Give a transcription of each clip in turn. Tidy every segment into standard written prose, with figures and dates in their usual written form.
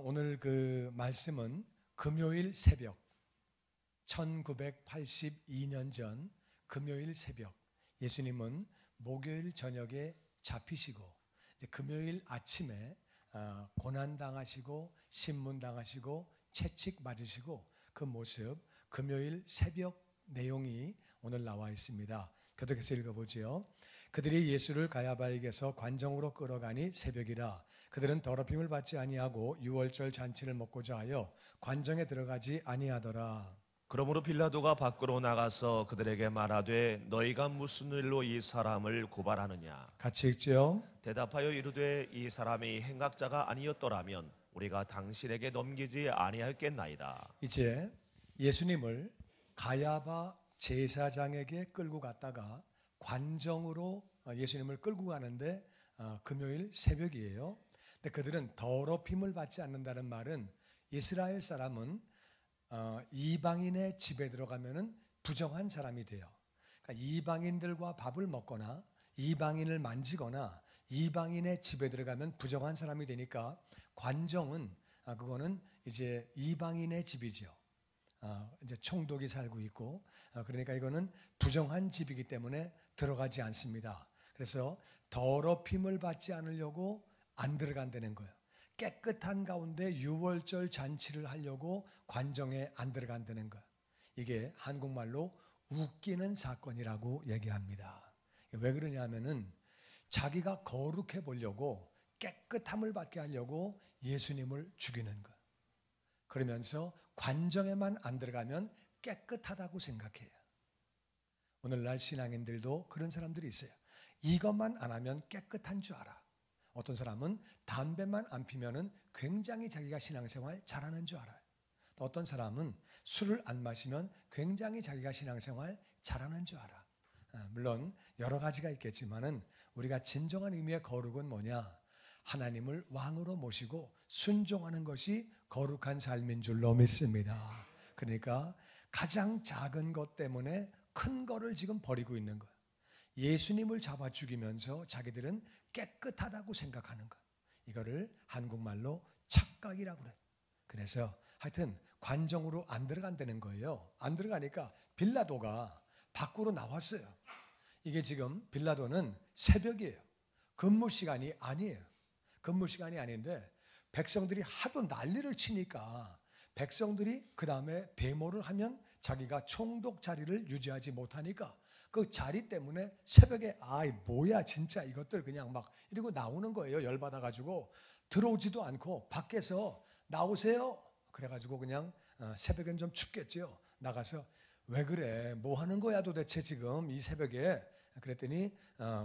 오늘 그 말씀은 금요일 새벽 1982년 전 금요일 새벽 예수님은 목요일 저녁에 잡히시고 금요일 아침에 고난당하시고 신문당하시고 채찍 맞으시고 그 모습 금요일 새벽 내용이 오늘 나와 있습니다. 계속해서 읽어보지요. 그들이 예수를 가야바에게서 관정으로 끌어가니 새벽이라. 그들은 더럽힘을 받지 아니하고 유월절 잔치를 먹고자 하여 관정에 들어가지 아니하더라. 그러므로 빌라도가 밖으로 나가서 그들에게 말하되 너희가 무슨 일로 이 사람을 고발하느냐. 같이 읽지요. 대답하여 이르되 이 사람이 행악자가 아니었더라면 우리가 당신에게 넘기지 아니하였겠나이다. 이제 예수님을 가야바 제사장에게 끌고 갔다가 관정으로 예수님을 끌고 가는데 금요일 새벽이에요. 근데 그들은 더럽힘을 받지 않는다는 말은 이스라엘 사람은 이방인의 집에 들어가면은 부정한 사람이 돼요. 그러니까 이방인들과 밥을 먹거나 이방인을 만지거나 이방인의 집에 들어가면 부정한 사람이 되니까 관정은 그거는 이제 이방인의 집이죠. 이제 총독이 살고 있고 그러니까 이거는 부정한 집이기 때문에 들어가지 않습니다. 그래서 더럽힘을 받지 않으려고 안 들어간다는 거예요. 깨끗한 가운데 유월절 잔치를 하려고 관정에 안 들어간다는 거예요. 이게 한국말로 웃기는 사건이라고 얘기합니다. 왜 그러냐면은 자기가 거룩해 보려고 깨끗함을 받게 하려고 예수님을 죽이는 거예요. 그러면서 관정에만 안 들어가면 깨끗하다고 생각해요. 오늘날 신앙인들도 그런 사람들이 있어요. 이것만 안 하면 깨끗한 줄 알아. 어떤 사람은 담배만 안 피면은 굉장히 자기가 신앙생활 잘하는 줄 알아요. 또 어떤 사람은 술을 안 마시면 굉장히 자기가 신앙생활 잘하는 줄 알아. 물론 여러 가지가 있겠지만은 우리가 진정한 의미의 거룩은 뭐냐? 하나님을 왕으로 모시고 순종하는 것이 거룩한 삶인 줄로 믿습니다. 그러니까 가장 작은 것 때문에 큰 거를 지금 버리고 있는 거예요. 예수님을 잡아 죽이면서 자기들은 깨끗하다고 생각하는 거. 이거를 한국말로 착각이라고 그래요. 그래서 하여튼 관정으로 안 들어간다는 거예요. 안 들어가니까 빌라도가 밖으로 나왔어요. 이게 지금 빌라도는 새벽이에요. 근무 시간이 아니에요. 근무 시간이 아닌데 백성들이 하도 난리를 치니까 백성들이 그 다음에 데모를 하면 자기가 총독 자리를 유지하지 못하니까 그 자리 때문에 새벽에 아이 뭐야 진짜 이것들 그냥 막 이러고 나오는 거예요. 열받아가지고 들어오지도 않고 밖에서 나오세요. 그래가지고 그냥 새벽엔 좀 춥겠죠. 나가서 왜 그래 뭐 하는 거야 도대체 지금 이 새벽에. 그랬더니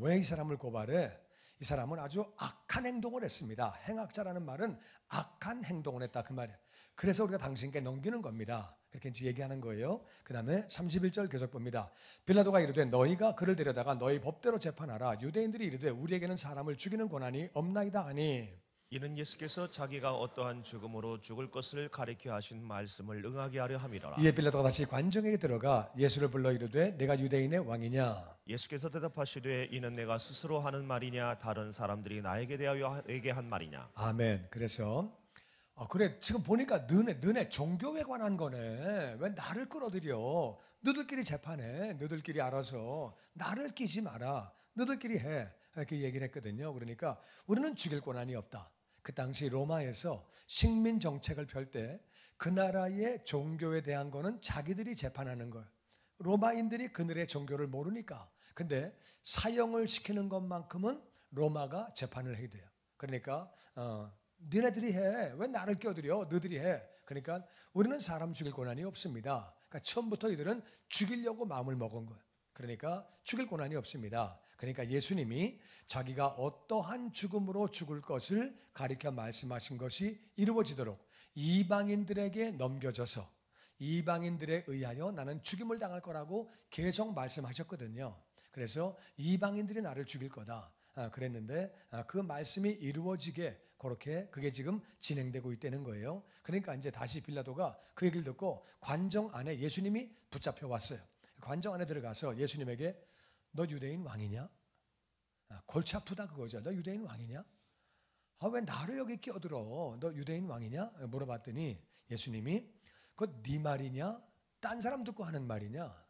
왜 이 사람을 고발해? 이 사람은 아주 악한 행동을 했습니다. 행악자라는 말은 악한 행동을 했다 그 말이에요. 그래서 우리가 당신께 넘기는 겁니다. 그렇게 이제 얘기하는 거예요. 그 다음에 31절 계속 봅니다. 빌라도가 이르되 너희가 그를 데려다가 너희 법대로 재판하라. 유대인들이 이르되 우리에게는 사람을 죽이는 권한이 없나이다 하니. 이는 예수께서 자기가 어떠한 죽음으로 죽을 것을 가리켜 하신 말씀을 응하게 하려 함이라. 이에 빌라도가 다시 관정에게 들어가 예수를 불러 이르되 내가 유대인의 왕이냐. 예수께서 대답하시되 이는 내가 스스로 하는 말이냐 다른 사람들이 나에게 대하여 내게 한 말이냐. 아멘. 그래서 그래 지금 보니까 너네 종교에 관한 거네. 왜 나를 끌어들여. 너들끼리 재판해. 너들끼리 알아서 나를 끼지 마라. 너들끼리 해. 이렇게 얘기를 했거든요. 그러니까 우리는 죽일 권한이 없다. 그 당시 로마에서 식민 정책을 펼 때 그 나라의 종교에 대한 거는 자기들이 재판하는 거예요. 로마인들이 그들의 종교를 모르니까. 근데 사형을 시키는 것만큼은 로마가 재판을 해야 돼요. 그러니까 니네들이 해. 왜 나를 껴들여? 너들이 해. 그러니까 우리는 사람 죽일 권한이 없습니다. 그러니까 처음부터 이들은 죽이려고 마음을 먹은 거예요. 그러니까 죽일 권한이 없습니다. 그러니까 예수님이 자기가 어떠한 죽음으로 죽을 것을 가리켜 말씀하신 것이 이루어지도록 이방인들에게 넘겨져서 이방인들에 의하여 나는 죽임을 당할 거라고 계속 말씀하셨거든요. 그래서 이방인들이 나를 죽일 거다. 그랬는데 그 말씀이 이루어지게 그렇게 그게 지금 진행되고 있다는 거예요. 그러니까 이제 다시 빌라도가 그 얘기를 듣고 관정 안에 예수님이 붙잡혀 왔어요. 관정 안에 들어가서 예수님에게 너 유대인 왕이냐? 골치 아프다 그거죠. 너 유대인 왕이냐? 왜 나를 여기 끼어들어? 너 유대인 왕이냐? 물어봤더니 예수님이 그거 네 말이냐? 딴 사람 듣고 하는 말이냐?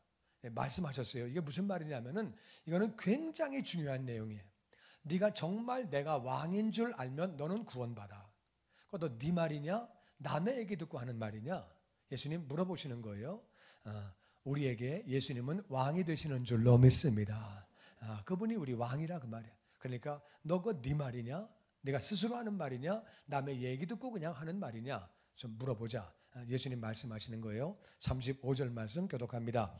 말씀하셨어요. 이게 무슨 말이냐면은 이거는 굉장히 중요한 내용이에요. 네가 정말 내가 왕인 줄 알면 너는 구원받아. 그거 너 네 말이냐? 남의 얘기 듣고 하는 말이냐? 예수님 물어보시는 거예요. 우리에게 예수님은 왕이 되시는 줄로 믿습니다. 그분이 우리 왕이라 그 말이야. 그러니까 너 그거 네 말이냐? 네가 스스로 하는 말이냐? 남의 얘기 듣고 그냥 하는 말이냐? 좀 물어보자. 예수님 말씀하시는 거예요. 35절 말씀 교독합니다.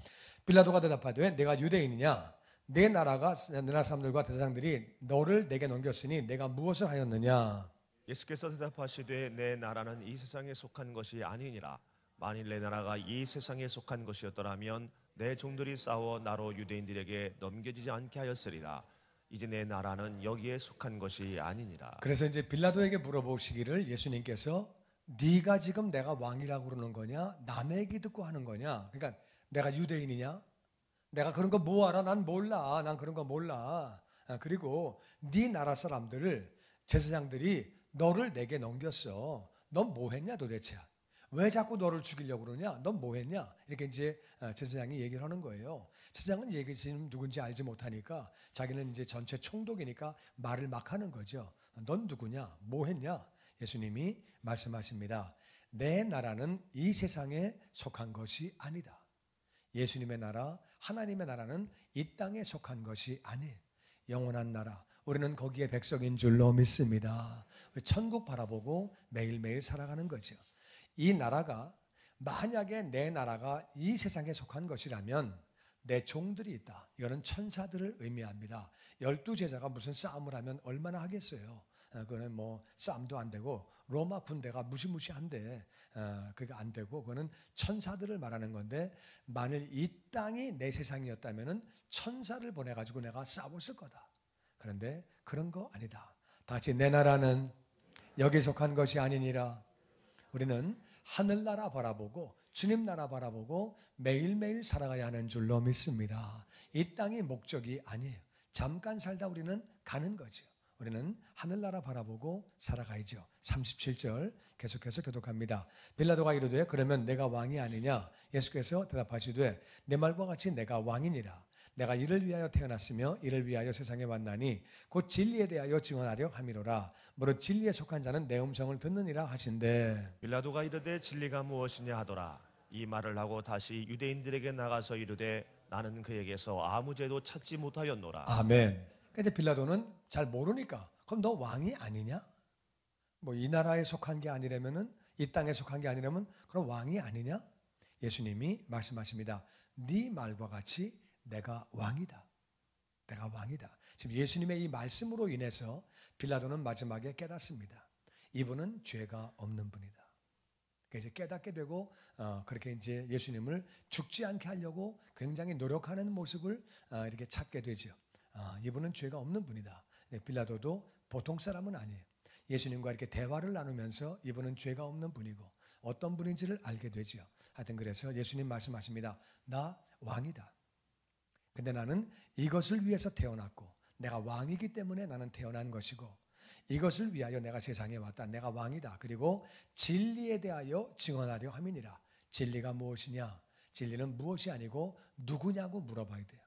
빌라도가 대답하되 내가 유대인이냐? 내 나라 사람들과 대장들이 너를 내게 넘겼으니 내가 무엇을 하였느냐? 예수께서 대답하시되 내 나라는 이 세상에 속한 것이 아니니라. 만일 내 나라가 이 세상에 속한 것이었더라면 내 종들이 싸워 나로 유대인들에게 넘겨지지 않게 하였으리라. 이제 내 나라는 여기에 속한 것이 아니니라. 그래서 이제 빌라도에게 물어보시기를 예수님께서 네가 지금 내가 왕이라고 그러는 거냐? 남의 얘기 듣고 하는 거냐? 그러니까 내가 유대인이냐? 내가 그런 거 뭐 알아? 난 몰라. 난 그런 거 몰라. 그리고 네 나라 사람들을 제사장들이 너를 내게 넘겼어. 넌 뭐 했냐 도대체? 왜 자꾸 너를 죽이려고 그러냐? 넌 뭐 했냐? 이렇게 이제 제사장이 얘기를 하는 거예요. 제사장은 지금 누군지 알지 못하니까 자기는 이제 전체 총독이니까 말을 막 하는 거죠. 넌 누구냐? 뭐 했냐? 예수님이 말씀하십니다. 내 나라는 이 세상에 속한 것이 아니다. 예수님의 나라, 하나님의 나라는 이 땅에 속한 것이 아니에요. 영원한 나라, 우리는 거기에 백성인 줄로 믿습니다. 우리 천국 바라보고 매일매일 살아가는 거죠. 이 나라가 만약에 내 나라가 이 세상에 속한 것이라면 내 종들이 있다. 이거는 천사들을 의미합니다. 12제자가 무슨 싸움을 하면 얼마나 하겠어요. 그거는 뭐 싸움도 안 되고 로마 군대가 무시무시한데 그게 안 되고 그거는 천사들을 말하는 건데 만일 이 땅이 내 세상이었다면은 천사를 보내가지고 내가 싸웠을 거다. 그런데 그런 거 아니다. 다 같이 내 나라는 여기 속한 것이 아니니라. 우리는 하늘나라 바라보고 주님 나라 바라보고 매일매일 살아가야 하는 줄로 믿습니다. 이 땅이 목적이 아니에요. 잠깐 살다 우리는 가는 거죠. 우리는 하늘나라 바라보고 살아가야죠. 37절 계속해서 교독합니다. 빌라도가 이르되 그러면 내가 왕이 아니냐? 예수께서 대답하시되 내 말과 같이 내가 왕이니라. 내가 이를 위하여 태어났으며 이를 위하여 세상에 왔나니 곧 진리에 대하여 증언하려 함이로라. 무릇 진리에 속한 자는 내 음성을 듣느니라 하신대. 빌라도가 이르되 진리가 무엇이냐 하더라. 이 말을 하고 다시 유대인들에게 나가서 이르되 나는 그에게서 아무 죄도 찾지 못하였노라. 아멘. 그러니까 이제 빌라도는 잘 모르니까 그럼 너 왕이 아니냐? 뭐 이 나라에 속한 게 아니라면은 이 땅에 속한 게 아니라면 그럼 왕이 아니냐? 예수님이 말씀하십니다. 네 말과 같이 내가 왕이다. 내가 왕이다. 지금 예수님의 이 말씀으로 인해서 빌라도는 마지막에 깨닫습니다. 이분은 죄가 없는 분이다. 이제 깨닫게 되고 그렇게 이제 예수님을 죽지 않게 하려고 굉장히 노력하는 모습을 이렇게 찾게 되죠. 이분은 죄가 없는 분이다. 빌라도도 보통 사람은 아니에요. 예수님과 이렇게 대화를 나누면서 이분은 죄가 없는 분이고 어떤 분인지를 알게 되죠. 하여튼 그래서 예수님 말씀하십니다. 나 왕이다. 근데 나는 이것을 위해서 태어났고 내가 왕이기 때문에 나는 태어난 것이고 이것을 위하여 내가 세상에 왔다. 내가 왕이다. 그리고 진리에 대하여 증언하려 함이니라. 진리가 무엇이냐? 진리는 무엇이 아니고 누구냐고 물어봐야 돼요.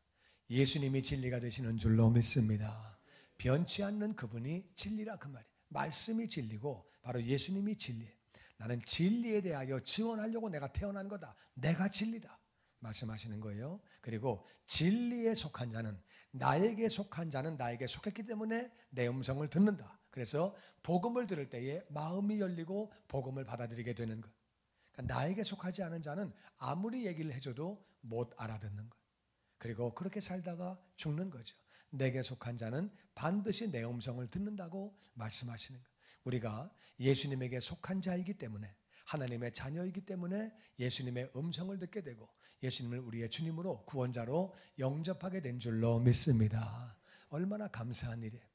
예수님이 진리가 되시는 줄로 믿습니다. 변치 않는 그분이 진리라 그 말이에요. 말씀이 진리고 바로 예수님이 진리예요. 나는 진리에 대하여 증언하려고 내가 태어난 거다. 내가 진리다. 말씀하시는 거예요. 그리고 진리에 속한 자는 나에게 속한 자는 나에게 속했기 때문에 내 음성을 듣는다. 그래서 복음을 들을 때에 마음이 열리고 복음을 받아들이게 되는 것. 그러니까 나에게 속하지 않은 자는 아무리 얘기를 해줘도 못 알아듣는 것. 그리고 그렇게 살다가 죽는 거죠. 내게 속한 자는 반드시 내 음성을 듣는다고 말씀하시는 것. 우리가 예수님에게 속한 자이기 때문에 하나님의 자녀이기 때문에 예수님의 음성을 듣게 되고 예수님을 우리의 주님으로 구원자로 영접하게 된 줄로 믿습니다. 얼마나 감사한 일이에요.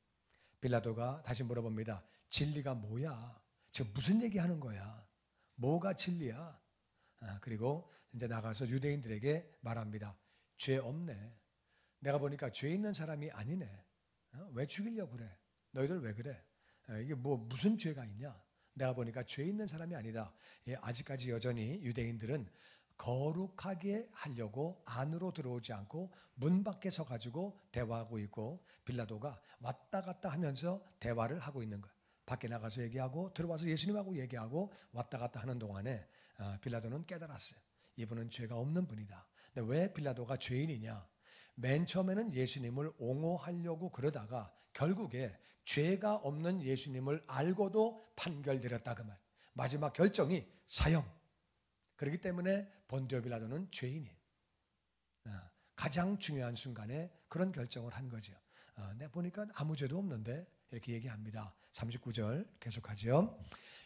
빌라도가 다시 물어봅니다. 진리가 뭐야? 지금 무슨 얘기하는 거야? 뭐가 진리야? 그리고 이제 나가서 유대인들에게 말합니다. 죄 없네. 내가 보니까 죄 있는 사람이 아니네. 왜 죽이려고 그래? 너희들 왜 그래? 이게 무슨 죄가 있냐? 내가 보니까 죄 있는 사람이 아니다. 아직까지 여전히 유대인들은 거룩하게 하려고 안으로 들어오지 않고 문 밖에 서가지고 대화하고 있고, 빌라도가 왔다 갔다 하면서 대화를 하고 있는 거예요. 밖에 나가서 얘기하고 들어와서 예수님하고 얘기하고 왔다 갔다 하는 동안에 빌라도는 깨달았어요. 이분은 죄가 없는 분이다. 근데 왜 빌라도가 죄인이냐? 맨 처음에는 예수님을 옹호하려고 그러다가 결국에 죄가 없는 예수님을 알고도 판결 내렸다 그 말. 마지막 결정이 사형. 그렇기 때문에 본디오 빌라도는 죄인이에요. 가장 중요한 순간에 그런 결정을 한 거죠. 내가 보니까 아무 죄도 없는데 이렇게 얘기합니다. 39절 계속하죠.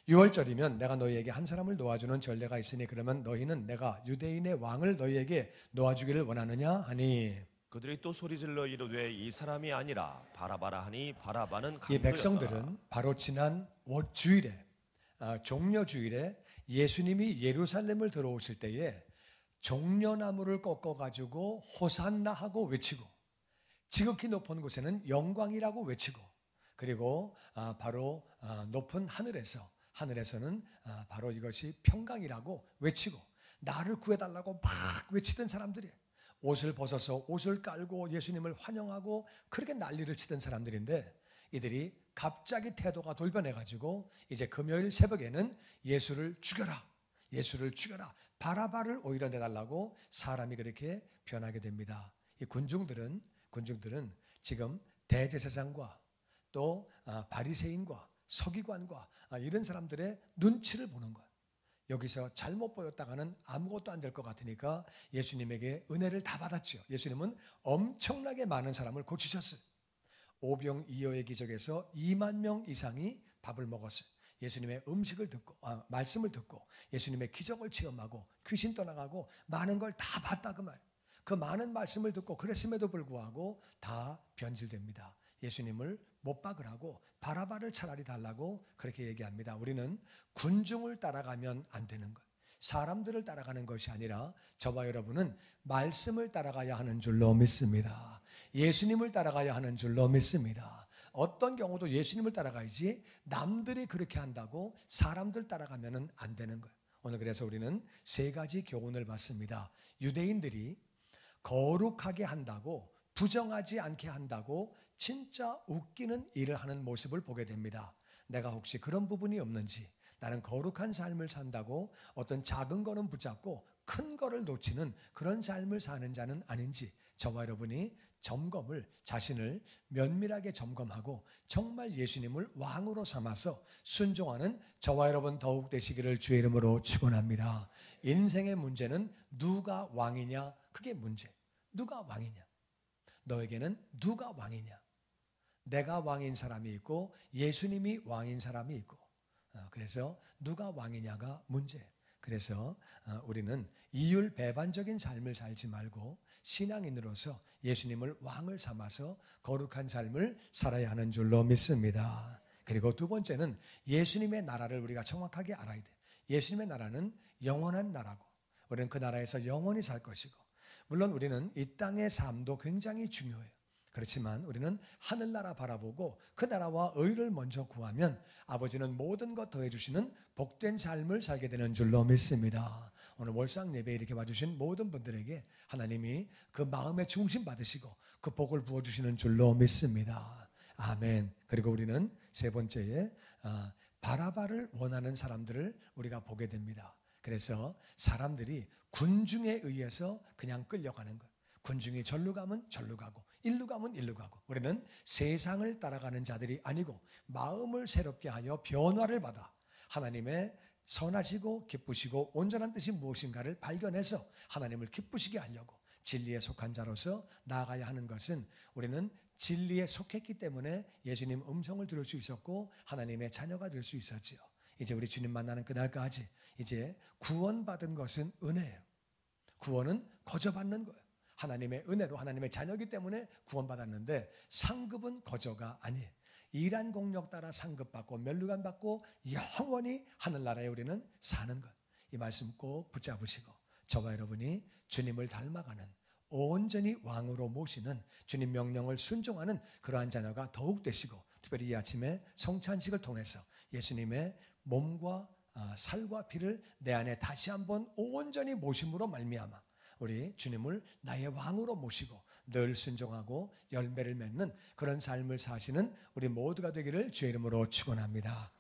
6월절이면 내가 너희에게 한 사람을 놓아주는 전례가 있으니 그러면 너희는 내가 유대인의 왕을 너희에게 놓아주기를 원하느냐 하니, 그들이 또 소리질러 이르되 이 사람이 아니라 바라바라 하니 바라바는 이 강도였더라. 백성들은 바로 지난 주일에 종려주일에 예수님이 예루살렘을 들어오실 때에 종려나무를 꺾어가지고 호산나 하고 외치고, 지극히 높은 곳에는 영광이라고 외치고, 그리고 바로 높은 하늘에서는 바로 이것이 평강이라고 외치고, 나를 구해달라고 막 외치던 사람들이에요. 옷을 벗어서 옷을 깔고 예수님을 환영하고 그렇게 난리를 치던 사람들인데, 이들이 갑자기 태도가 돌변해가지고 이제 금요일 새벽에는 예수를 죽여라, 예수를 죽여라, 바라바를 오히려 내달라고 사람이 그렇게 변하게 됩니다. 이 군중들은 지금 대제사장과 또 바리새인과 서기관과 이런 사람들의 눈치를 보는 거예요. 여기서 잘못 보였다가는 아무것도 안 될 것 같으니까 예수님에게 은혜를 다 받았죠. 예수님은 엄청나게 많은 사람을 고치셨어요. 오병이어의 기적에서 2만 명 이상이 밥을 먹었어요. 예수님의 음식을 듣고 말씀을 듣고 예수님의 기적을 체험하고 귀신 떠나가고 많은 걸 다 봤다 그 말. 그 많은 말씀을 듣고 그랬음에도 불구하고 다 변질됩니다. 예수님을 못 박으라고 바라바를 차라리 달라고 그렇게 얘기합니다. 우리는 군중을 따라가면 안 되는 것, 사람들을 따라가는 것이 아니라 저와 여러분은 말씀을 따라가야 하는 줄로 믿습니다. 예수님을 따라가야 하는 줄로 믿습니다. 어떤 경우도 예수님을 따라가야지 남들이 그렇게 한다고 사람들 따라가면 안 되는 거예요. 오늘 그래서 우리는 세 가지 교훈을 받습니다. 유대인들이 거룩하게 한다고, 부정하지 않게 한다고 진짜 웃기는 일을 하는 모습을 보게 됩니다. 내가 혹시 그런 부분이 없는지, 나는 거룩한 삶을 산다고 어떤 작은 거는 붙잡고 큰 거를 놓치는 그런 삶을 사는 자는 아닌지, 저와 여러분이 자신을 면밀하게 점검하고 정말 예수님을 왕으로 삼아서 순종하는 저와 여러분 더욱 되시기를 주의 이름으로 축원합니다. 인생의 문제는 누가 왕이냐, 그게 문제. 누가 왕이냐, 너에게는 누가 왕이냐. 내가 왕인 사람이 있고 예수님이 왕인 사람이 있고, 그래서 누가 왕이냐가 문제예요. 그래서 우리는 이율배반적인 삶을 살지 말고 신앙인으로서 예수님을 왕을 삼아서 거룩한 삶을 살아야 하는 줄로 믿습니다. 그리고 두 번째는 예수님의 나라를 우리가 정확하게 알아야 돼요. 예수님의 나라는 영원한 나라고, 우리는 그 나라에서 영원히 살 것이고, 물론 우리는 이 땅의 삶도 굉장히 중요해요. 그렇지만 우리는 하늘나라 바라보고 그 나라와 의를 먼저 구하면 아버지는 모든 것 더해주시는 복된 삶을 살게 되는 줄로 믿습니다. 오늘 월상 예배에 이렇게 와주신 모든 분들에게 하나님이 그 마음의 중심 받으시고 그 복을 부어주시는 줄로 믿습니다. 아멘. 그리고 우리는 세 번째에 바라바를 원하는 사람들을 우리가 보게 됩니다. 그래서 사람들이 군중에 의해서 그냥 끌려가는 것, 군중이 절로 가면 절로 가고 일로 가면 일로 가고, 우리는 세상을 따라가는 자들이 아니고 마음을 새롭게 하여 변화를 받아 하나님의 선하시고 기쁘시고 온전한 뜻이 무엇인가를 발견해서 하나님을 기쁘시게 하려고 진리에 속한 자로서 나아가야 하는 것은, 우리는 진리에 속했기 때문에 예수님 음성을 들을 수 있었고 하나님의 자녀가 될 수 있었지요. 이제 우리 주님 만나는 그날까지 이제 구원받은 것은 은혜예요. 구원은 거저받는 거예요. 하나님의 은혜로 하나님의 자녀이기 때문에 구원받았는데 상급은 거저가 아니에요. 일한 공력 따라 상급받고 면류관 받고 영원히 하늘나라에 우리는 사는 것. 이 말씀 꼭 붙잡으시고 저와 여러분이 주님을 닮아가는, 온전히 왕으로 모시는, 주님 명령을 순종하는 그러한 자녀가 더욱 되시고 특별히 이 아침에 성찬식을 통해서 예수님의 몸과 살과 피를 내 안에 다시 한번 온전히 모심으로 말미암아 우리 주님을 나의 왕으로 모시고 늘 순종하고 열매를 맺는 그런 삶을 사시는 우리 모두가 되기를 주의 이름으로 축원합니다.